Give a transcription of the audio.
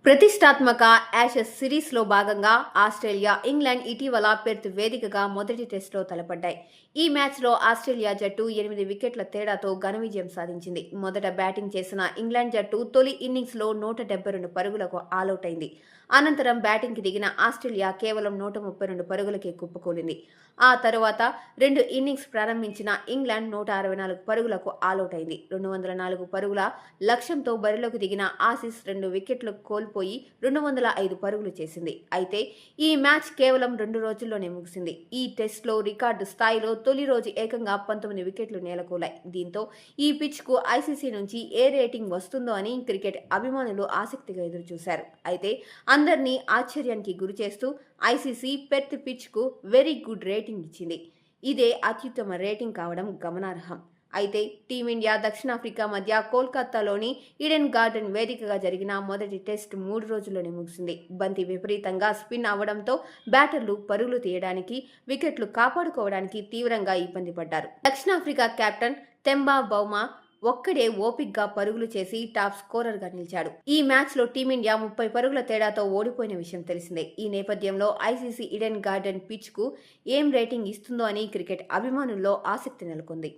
ప్రతిష్టాత్మక యాషెస్ సిరీస్లో భాగంగా ఆస్ట్రేలియా, ఇంగ్లాండ్ ఇటీవల పెర్త్ వేదికగా మొదటి టెస్టులో తలపడ్డాయి. ఈ మ్యాచ్లో ఆస్ట్రేలియా జట్టు 8 వికెట్ల తేడాతో ఘన విజయం సాధించింది. మొదట బ్యాటింగ్ చేసిన ఇంగ్లాండ్ జట్టు తొలి ఇన్నింగ్స్లో 172 పరుగులకు ఆలౌట్ అయింది. అనంతరం బ్యాటింగ్కి దిగిన ఆస్ట్రేలియా కేవలం 132 పరుగులకే కుప్పకూలింది. ఆ తరువాత 2 ఇన్నింగ్స్ ప్రారంభించిన ఇంగ్లాండ్ 164 పరుగులకు ఆలౌట్ అయింది. 204 పరుగుల లక్ష్యంతో బరిలోకి దిగిన ఆసీస్ 2 వికెట్లు కోల్పోయి 205 పరుగులు చేసింది. అయితే ఈ మ్యాచ్ కేవలం 2 రోజుల్లోనే ముగిసింది. ఈ టెస్ట్లో రికార్డు స్థాయిలో తొలి రోజు ఏకంగా 19 వికెట్లు నేలకూలాయి. దీంతో ఈ పిచ్కు ఐసీసీ నుంచి ఏ రేటింగ్ వస్తుందో అని క్రికెట్ అభిమానులు ఆసక్తిగా ఎదురుచూశారు. అయితే అందరినీ ఆశ్చర్యానికి గురిచేస్తూ ఐసీసీ పెర్త్ పిచ్కు వెరీ గుడ్ రేటింగ్ ఇచ్చింది. ఇదే అత్యుత్తమ రేటింగ్ కావడం గమనార్హం. అయితే టీమిండియా, దక్షిణాఫ్రికా మధ్య కోల్కతాలోని ఈడెన్ గార్డెన్ వేదికగా జరిగిన మొదటి టెస్ట్ 3 రోజుల్లోనే ముగిసింది. బంతి విపరీతంగా స్పిన్ అవడంతో బ్యాటర్లు పరుగులు తీయడానికి, వికెట్లు కాపాడుకోవడానికి తీవ్రంగా ఇబ్బంది పడ్డారు. దక్షిణాఫ్రికా కెప్టెన్ తెంబా బౌమా ఒక్కడే ఓపిక్గా పరుగులు చేసి టాప్ స్కోరర్గా నిలిచాడు. ఈ మ్యాచ్లో టీమిండియా 30 పరుగుల తేడాతో ఓడిపోయిన విషయం తెలిసిందే. ఈ నేపథ్యంలో ఐసీసీ ఈడెన్ గార్డెన్ పిచ్కు ఏం రేటింగ్ ఇస్తుందో అని క్రికెట్ అభిమానుల్లో ఆసక్తి నెలకొంది.